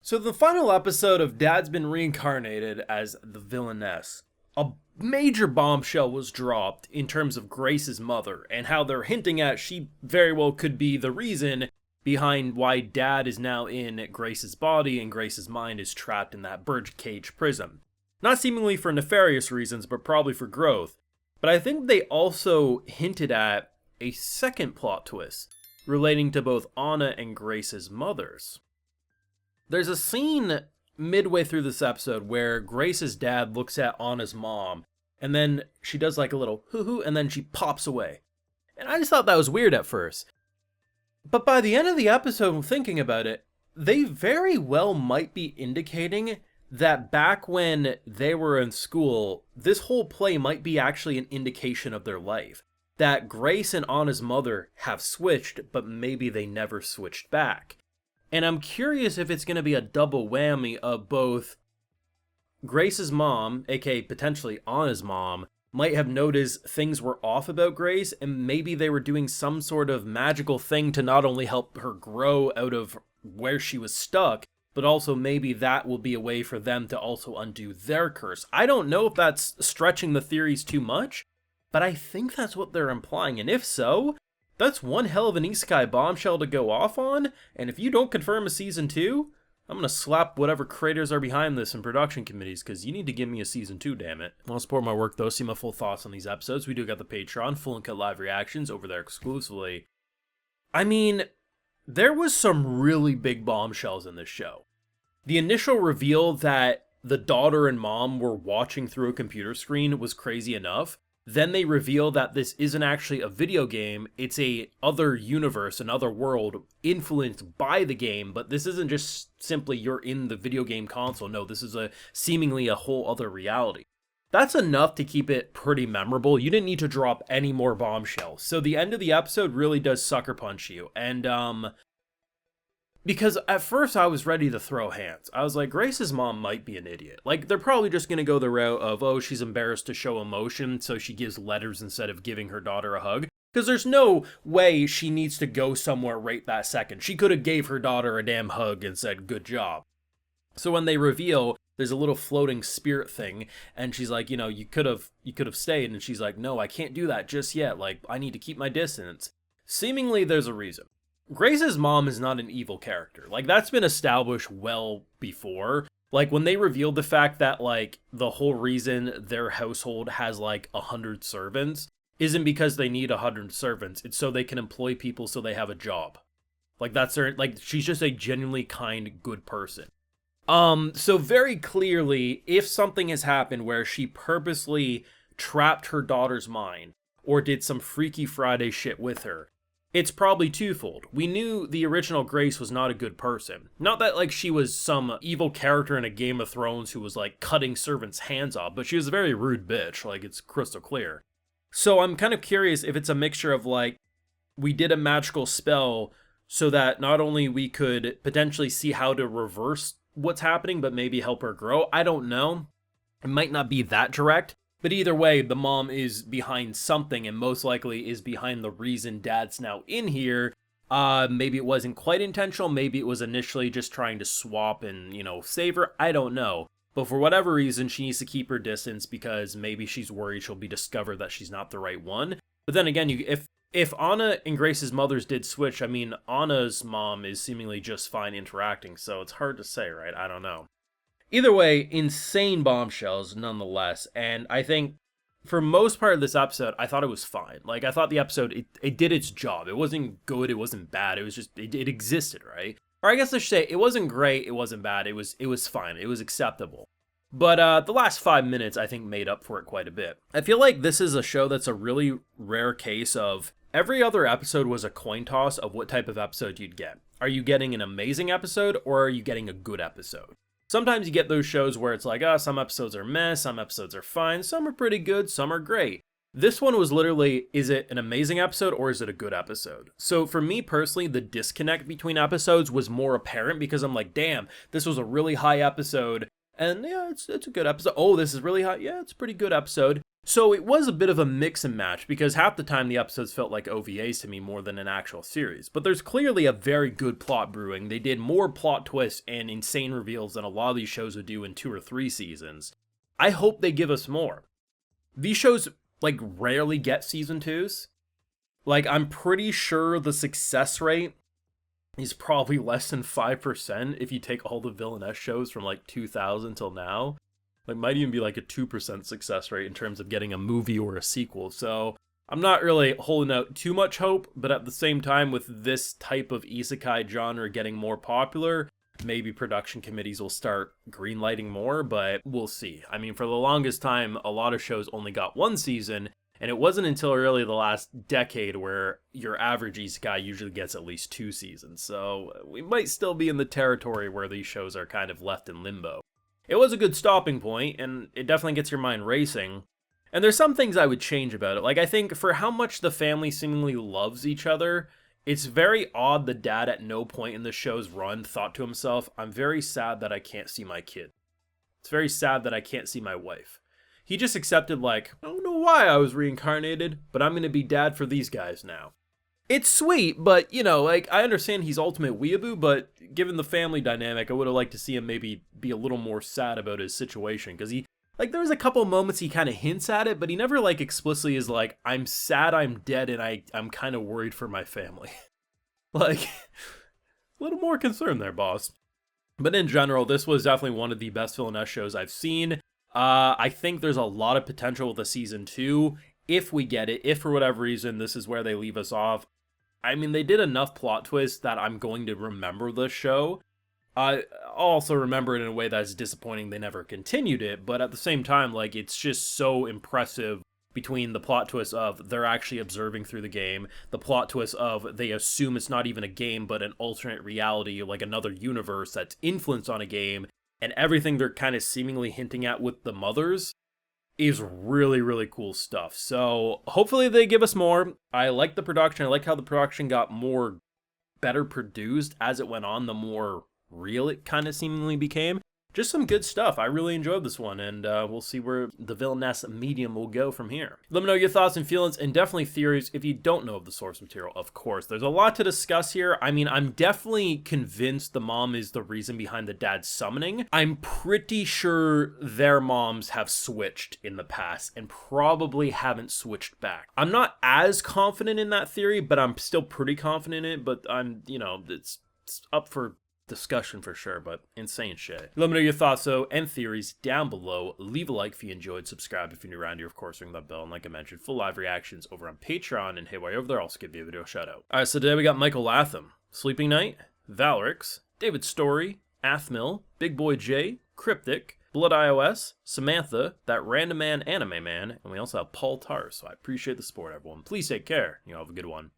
So the final episode of Dad's been reincarnated as the Villainess. A major bombshell was dropped in terms of Grace's mother, and how they're hinting at she very well could be the reason behind why Dad is now in Grace's body and Grace's mind is trapped in that birdcage prison. Not seemingly for nefarious reasons, but probably for growth. But I think they also hinted at a second plot twist relating to both Anna and Grace's mothers. There's a scene midway through this episode where Grace's dad looks at Anna's mom, and then she does like a little hoo-hoo, and then she pops away. And I just thought that was weird at first. But by the end of the episode, thinking about it, they very well might be indicating that back when they were in school, this whole play might be actually an indication of their life. That Grace and Anna's mother have switched, but maybe they never switched back. And I'm curious if it's going to be a double whammy of both Grace's mom, aka potentially Anna's mom, might have noticed things were off about Grace, and maybe they were doing some sort of magical thing to not only help her grow out of where she was stuck, but also maybe that will be a way for them to also undo their curse. I don't know if that's stretching the theories too much, but I think that's what they're implying, and if so, that's one hell of an Isekai bombshell to go off on, and if you don't confirm a Season 2, I'm gonna slap whatever creators are behind this in production committees, because you need to give me a Season 2, damn it. Want to support my work though, see my full thoughts on these episodes, we do got the Patreon, full and cut live reactions over there exclusively. I mean, there was some really big bombshells in this show. The initial reveal that the daughter and mom were watching through a computer screen was crazy enough. Then they reveal that this isn't actually a video game, it's a other universe, another world influenced by the game, but this isn't just simply you're in the video game console. No, this is seemingly a whole other reality. That's enough to keep it pretty memorable. You didn't need to drop any more bombshells. So the end of the episode really does sucker punch you. And because at first I was ready to throw hands. I was like, Grace's mom might be an idiot. Like, they're probably just going to go the route of, oh, she's embarrassed to show emotion, so she gives letters instead of giving her daughter a hug. Because there's no way she needs to go somewhere right that second. She could have gave her daughter a damn hug and said, good job. So when they reveal, there's a little floating spirit thing, and she's like, you could have stayed, and she's like, no, I can't do that just yet. Like, I need to keep my distance. Seemingly, there's a reason. Grace's mom is not an evil character. Like, that's been established well before. Like, when they revealed the fact that, like, the whole reason their household has, like, 100 servants isn't because they need 100 servants. It's so they can employ people so they have a job. Like, that's her, like, she's just a genuinely kind, good person. So very clearly, if something has happened where she purposely trapped her daughter's mind, or did some Freaky Friday shit with her, it's probably twofold. We knew the original Grace was not a good person. Not that, like, she was some evil character in a Game of Thrones who was, like, cutting servants' hands off, but she was a very rude bitch, like, it's crystal clear. So I'm kind of curious if it's a mixture of, like, we did a magical spell so that not only we could potentially see how to reverse what's happening, but maybe help her grow. I don't know. It might not be that direct. But either way, the mom is behind something, and most likely is behind the reason Dad's now in here. Maybe it wasn't quite intentional, maybe it was initially just trying to swap and, save her, I don't know. But for whatever reason, she needs to keep her distance because maybe she's worried she'll be discovered that she's not the right one. But then again, if Anna and Grace's mothers did switch, I mean, Anna's mom is seemingly just fine interacting, so it's hard to say, right? I don't know. Either way, insane bombshells nonetheless, and I think for most part of this episode, I thought it was fine. Like, I thought the episode, it did its job. It wasn't good, it wasn't bad, it was just, it existed, right? Or I guess I should say, it wasn't great, it wasn't bad, it was fine, it was acceptable. But the last 5 minutes, I think, made up for it quite a bit. I feel like this is a show that's a really rare case of every other episode was a coin toss of what type of episode you'd get. Are you getting an amazing episode, or are you getting a good episode? Sometimes you get those shows where it's like, some episodes are meh, some episodes are fine, some are pretty good, some are great. This one was literally, is it an amazing episode or is it a good episode? So for me personally, the disconnect between episodes was more apparent because I'm like, damn, this was a really high episode, and yeah, it's a good episode. Oh, this is really high, yeah, it's a pretty good episode. So it was a bit of a mix and match because half the time the episodes felt like OVAs to me more than an actual series. But there's clearly a very good plot brewing. They did more plot twists and insane reveals than a lot of these shows would do in 2 or 3 seasons. I hope they give us more. These shows, like, rarely get season 2s. Like, I'm pretty sure the success rate is probably less than 5% if you take all the Villainess shows from, like, 2000 till now. Like, might even be like a 2% success rate in terms of getting a movie or a sequel. So I'm not really holding out too much hope, but at the same time, with this type of isekai genre getting more popular, maybe production committees will start greenlighting more, but we'll see. I mean, for the longest time, a lot of shows only got 1 season, and it wasn't until early the last decade where your average isekai usually gets at least 2 seasons. So we might still be in the territory where these shows are kind of left in limbo. It was a good stopping point, and it definitely gets your mind racing. And there's some things I would change about it. Like, I think for how much the family seemingly loves each other, it's very odd the dad at no point in the show's run thought to himself, I'm very sad that I can't see my kid. It's very sad that I can't see my wife. He just accepted, like, I don't know why I was reincarnated, but I'm going to be dad for these guys now. It's sweet, but, you know, like, I understand he's ultimate weeaboo, but given the family dynamic, I would have liked to see him maybe be a little more sad about his situation, because he, like, there was a couple moments he kind of hints at it, but he never, like, explicitly is like, I'm sad I'm dead and I'm kind of worried for my family. Like, a little more concern there, boss. But in general, this was definitely one of the best Villainess shows I've seen. I think there's a lot of potential with a season 2, if we get it, if for whatever reason this is where they leave us off. I mean, they did enough plot twists that I'm going to remember the show. I also remember it in a way that's disappointing they never continued it, but at the same time, like, it's just so impressive between the plot twist of they're actually observing through the game, the plot twist of they assume it's not even a game but an alternate reality, like another universe that's influenced on a game, and everything they're kind of seemingly hinting at with the mothers is really, really cool stuff. So hopefully they give us more. I like the production. I like how the production got better produced as it went on, the more real it kind of seemingly became. Just some good stuff. I really enjoyed this one, and we'll see where the Villainess medium will go from here. Let me know your thoughts and feelings, and definitely theories if you don't know of the source material, of course. There's a lot to discuss here. I mean, I'm definitely convinced the mom is the reason behind the dad's summoning. I'm pretty sure their moms have switched in the past, and probably haven't switched back. I'm not as confident in that theory, but I'm still pretty confident in it, but I'm, you know, it's up for discussion for sure, but insane shit. Let me know your thoughts though and theories down below. Leave a like if you enjoyed, subscribe if you're new around here, of course, ring that bell, and like I mentioned, full live reactions over on Patreon, and hey, while you're over there, I'll also give you a video shout out. Alright, so today we got Michael Latham, Sleeping Knight, Valrix, David Story, Athmil, Big Boy J, Cryptic, Blood iOS, Samantha, That Random Man Anime Man, and we also have Paul Tar, so I appreciate the support, everyone. Please take care, you all have a good one.